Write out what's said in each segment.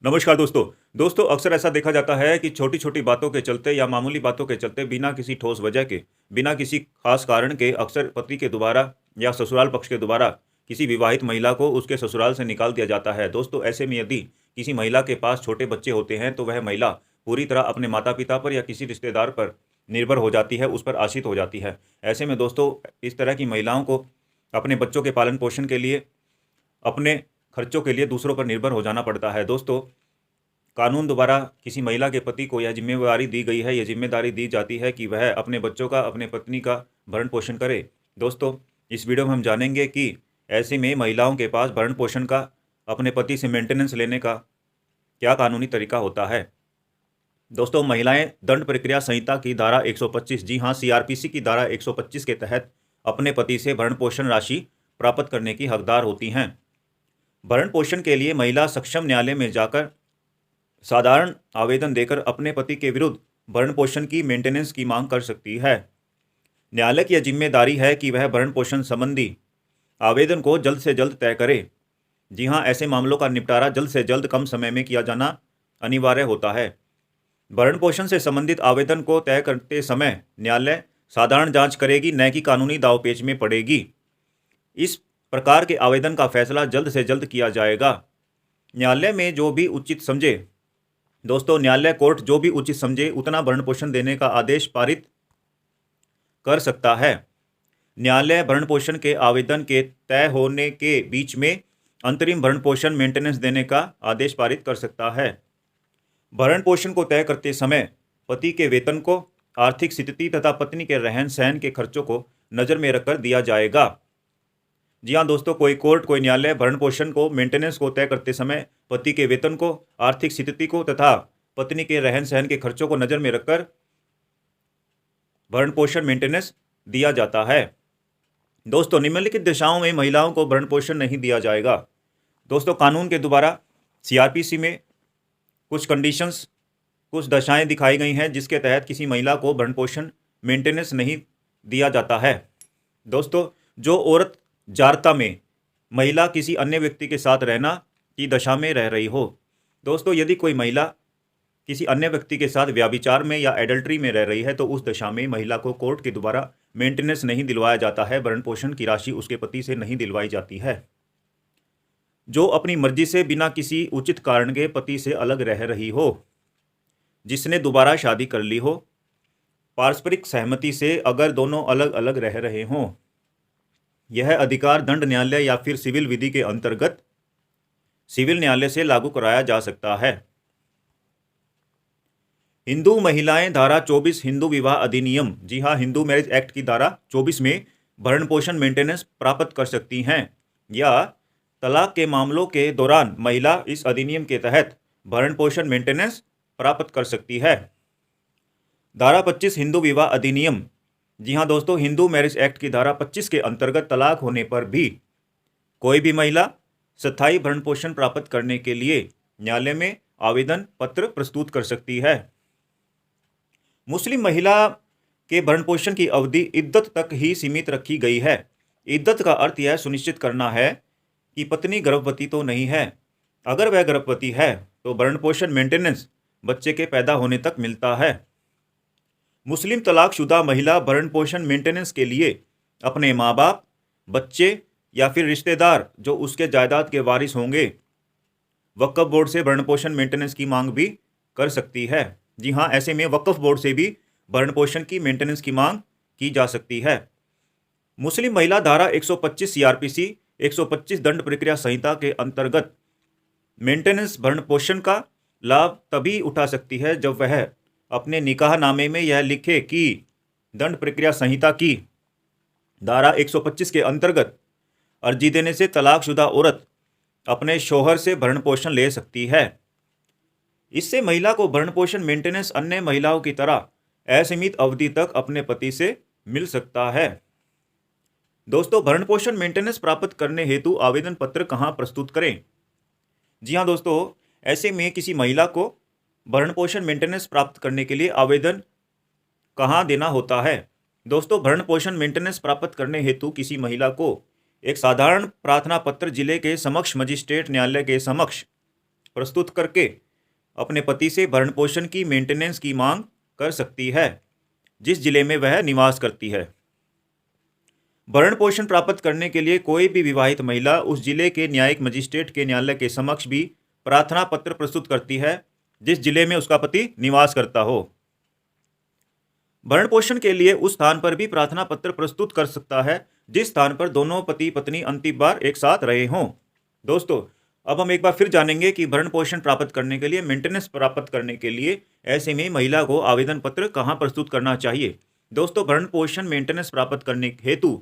नमस्कार दोस्तों। दोस्तों अक्सर ऐसा देखा जाता है कि छोटी-छोटी बातों के चलते या मामूली बातों के चलते बिना किसी ठोस वजह के, बिना किसी खास कारण के अक्सर पति के द्वारा या ससुराल पक्ष के द्वारा किसी विवाहित महिला को उसके ससुराल से निकाल दिया जाता है। दोस्तों ऐसे में यदि किसी महिला के पास छोटे बच्चे होते हैं तो वह महिला पूरी तरह अपने माता-पिता पर या किसी रिश्तेदार पर निर्भर हो जाती है, उस पर आश्रित हो जाती है। ऐसे में दोस्तों इस तरह की महिलाओं को अपने बच्चों के पालन-पोषण के लिए, अपने खर्चों के लिए दूसरों पर निर्भर हो जाना पड़ता है। दोस्तों कानून द्वारा किसी महिला के पति को यह ज़िम्मेवारी दी गई है, यह ज़िम्मेदारी दी जाती है कि वह अपने बच्चों का, अपने पत्नी का भरण-पोषण करे। दोस्तों, इस वीडियो में हम जानेंगे कि ऐसे में महिलाओं के पास भरण-पोषण का, अपने पति से मेंटेनेंस लेने का क्या कानूनी तरीका होता है। दोस्तों, महिलाएं दंड प्रक्रिया संहिता की धारा 125, जी हाँ, सीआरपीसी की धारा 125 के तहत अपने पति से भरण-पोषण राशि प्राप्त करने की हकदार होती हैं। भरण-पोषण के लिए महिला सक्षम न्यायालय में जाकर साधारण आवेदन देकर अपने पति के विरुद्ध भरण-पोषण की मेंटेनेंस की मांग कर सकती है। न्यायालय की यह जिम्मेदारी है कि वह भरण-पोषण संबंधी आवेदन को जल्द से जल्द तय करे। जी हाँ, ऐसे मामलों का निपटारा जल्द से जल्द कम समय में किया जाना अनिवार्य होता है। भरण-पोषण से संबंधित आवेदन को तय करते समय न्यायालय साधारण जांच करेगी, न कि कानूनी दांवपेच में पड़ेगी। इस प्रकार के आवेदन का फैसला जल्द से जल्द किया जाएगा। न्यायालय में जो भी उचित समझे, दोस्तों न्यायालय कोर्ट जो भी उचित समझे उतना भरण-पोषण देने का आदेश पारित कर सकता है। न्यायालय भरण-पोषण के आवेदन के तय होने के बीच में अंतरिम भरण-पोषण मेंटेनेंस देने का आदेश पारित कर सकता है। भरण-पोषण को तय करते समय पति के वेतन को, आर्थिक स्थिति तथा पत्नी के रहन-सहन के खर्चों को नज़र में रखकर दिया जाएगा। जी हाँ दोस्तों, कोई कोर्ट, कोई न्यायालय भरण-पोषण को, मेंटेनेंस को तय करते समय पति के वेतन को, आर्थिक स्थिति को तथा पत्नी के रहन-सहन के खर्चों को नज़र में रखकर भरण-पोषण मेंटेनेंस दिया जाता है। दोस्तों निम्नलिखित दिशाओं में महिलाओं को भरण-पोषण नहीं दिया जाएगा। दोस्तों कानून के द्वारा सीआरपीसी में कुछ कंडीशंस, कुछ दशाएं दिखाई गई हैं जिसके तहत किसी महिला को भरण-पोषण मेंटेनेंस नहीं दिया जाता है। दोस्तों, जो औरत जारता में महिला किसी अन्य व्यक्ति के साथ रहना की दशा में रह रही हो। दोस्तों, यदि कोई महिला किसी अन्य व्यक्ति के साथ व्याभिचार में या एडल्ट्री में रह रही है तो उस दशा में महिला को कोर्ट के द्वारा मेंटेनेंस नहीं दिलवाया जाता है, भरण-पोषण की राशि उसके पति से नहीं दिलवाई जाती है। जो अपनी मर्जी से बिना किसी उचित कारण के पति से अलग रह रही हो, जिसने दोबारा शादी कर ली हो, पारस्परिक सहमति से अगर दोनों अलग अलग रह रहे हों, यह अधिकार दंड न्यायालय या फिर सिविल विधि के अंतर्गत सिविल न्यायालय से लागू कराया जा सकता है। हिंदू महिलाएं धारा 24 हिंदू विवाह अधिनियम, जी हाँ, हिंदू मैरिज एक्ट की धारा 24 में भरण-पोषण मेंटेनेंस प्राप्त कर सकती हैं, या तलाक के मामलों के दौरान महिला इस अधिनियम के तहत भरण-पोषण मेंटेनेंस प्राप्त कर सकती है। धारा 25 हिंदू विवाह अधिनियम, जी हाँ दोस्तों, हिंदू मैरिज एक्ट की धारा 25 के अंतर्गत तलाक होने पर भी कोई भी महिला स्थायी भरण-पोषण प्राप्त करने के लिए न्यायालय में आवेदन पत्र प्रस्तुत कर सकती है। मुस्लिम महिला के भरण-पोषण की अवधि इद्दत तक ही सीमित रखी गई है। इद्दत का अर्थ यह सुनिश्चित करना है कि पत्नी गर्भवती तो नहीं है। अगर वह गर्भवती है तो भरण-पोषण मेंटेनेंस बच्चे के पैदा होने तक मिलता है। मुस्लिम तलाकशुदा महिला भरण-पोषण मेंटेनेंस के लिए अपने माँ बाप, बच्चे या फिर रिश्तेदार जो उसके जायदाद के वारिस होंगे, वक्फ बोर्ड से भरण-पोषण मेंटेनेंस की मांग भी कर सकती है। जी हाँ, ऐसे में वक्फ बोर्ड से भी भरण-पोषण की मेंटेनेंस की मांग की जा सकती है। मुस्लिम महिला धारा 125 सीआरपीसी 125 दंड प्रक्रिया संहिता के अंतर्गत मेंटेनेंस भरण-पोषण का लाभ तभी उठा सकती है जब वह अपने निकाहनामे में यह लिखे कि दंड प्रक्रिया संहिता की धारा 125 के अंतर्गत अर्जी देने से तलाकशुदा औरत अपने शौहर से भरण-पोषण ले सकती है। इससे महिला को भरण-पोषण मेंटेनेंस अन्य महिलाओं की तरह असीमित अवधि तक अपने पति से मिल सकता है। दोस्तों, भरण-पोषण मेंटेनेंस प्राप्त करने हेतु आवेदन पत्र कहां प्रस्तुत करें? जी हां दोस्तों, ऐसे में किसी महिला को भरण-पोषण मेंटेनेंस प्राप्त करने के लिए आवेदन कहां देना होता है? दोस्तों, भरण-पोषण मेंटेनेंस प्राप्त करने हेतु किसी महिला को एक साधारण प्रार्थना पत्र जिले के समक्ष मजिस्ट्रेट न्यायालय के समक्ष प्रस्तुत करके अपने पति से भरण पोषण की मेंटेनेंस की मांग कर सकती है जिस जिले में वह निवास करती है। भरण पोषण प्राप्त करने के लिए कोई भी विवाहित महिला उस जिले के न्यायिक मजिस्ट्रेट के न्यायालय के समक्ष भी प्रार्थना पत्र प्रस्तुत करती है जिस जिले में उसका पति निवास करता हो। भरण पोषण के लिए उस स्थान पर भी प्रार्थना पत्र प्रस्तुत कर सकता है जिस स्थान पर दोनों पति पत्नी अंतिम बार एक साथ रहे हों। दोस्तों, अब हम एक बार फिर जानेंगे कि भरण पोषण प्राप्त करने के लिए, मेंटेनेंस प्राप्त करने के लिए ऐसे में महिला को आवेदन पत्र कहाँ प्रस्तुत करना चाहिए। दोस्तों, भरण पोषण मेंटेनेंस प्राप्त करने हेतु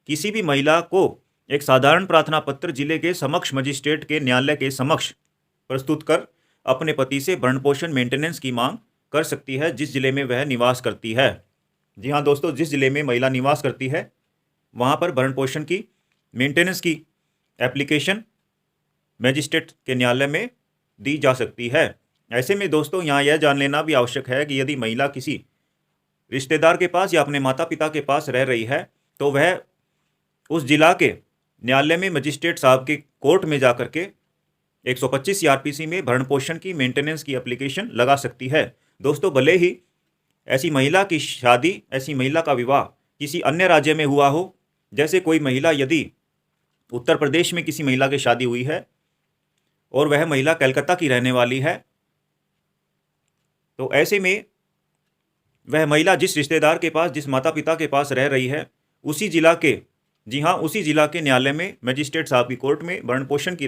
किसी भी महिला को एक साधारण प्रार्थना पत्र जिले के समक्ष मजिस्ट्रेट के न्यायालय के समक्ष प्रस्तुत कर अपने पति से भरण पोषण मेंटेनेंस की मांग कर सकती है जिस जिले में वह निवास करती है। जी हाँ दोस्तों, जिस जिले में महिला निवास करती है वहाँ पर भरण पोषण की मेंटेनेंस की एप्लीकेशन मजिस्ट्रेट के न्यायालय में दी जा सकती है। ऐसे में दोस्तों, यहाँ यह जान लेना भी आवश्यक है कि यदि महिला किसी रिश्तेदार के पास या अपने माता पिता के पास रह रही है तो वह उस जिला के न्यायालय में मजिस्ट्रेट साहब के कोर्ट में जाकर के 125 CRPC में भरण पोषण की मेंटेनेंस की एप्लीकेशन लगा सकती है। दोस्तों, भले ही ऐसी महिला की शादी, ऐसी महिला का विवाह किसी अन्य राज्य में हुआ हो, जैसे कोई महिला यदि उत्तर प्रदेश में किसी महिला की शादी हुई है और वह महिला कलकत्ता की रहने वाली है, तो ऐसे में वह महिला जिस रिश्तेदार के पास, जिस माता पिता के पास रह रही है, उसी जिला के, जी हाँ, उसी जिला के न्यायालय में मजिस्ट्रेट साहब की कोर्ट में भरण पोषण की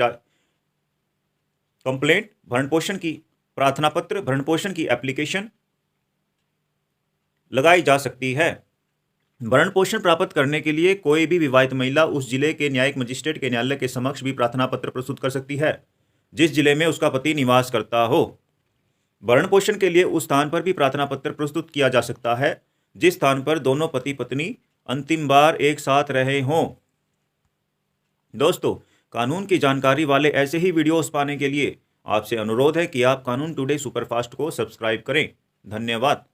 कंप्लेंट, भरण पोषण की प्रार्थना पत्र, भरण पोषण की एप्लीकेशन लगाई जा सकती है। भरण पोषण प्राप्त करने के लिए कोई भी विवाहित महिला उस जिले के न्यायिक मजिस्ट्रेट के न्यायालय के समक्ष भी प्रार्थना पत्र प्रस्तुत कर सकती है जिस जिले में उसका पति निवास करता हो। भरण पोषण के लिए उस स्थान पर भी प्रार्थना पत्र प्रस्तुत किया जा सकता है जिस स्थान पर दोनों पति पत्नी अंतिम बार एक साथ रहे हों। दोस्तों, कानून की जानकारी वाले ऐसे ही वीडियोस पाने के लिए आपसे अनुरोध है कि आप कानून टुडे सुपरफास्ट को सब्सक्राइब करें। धन्यवाद।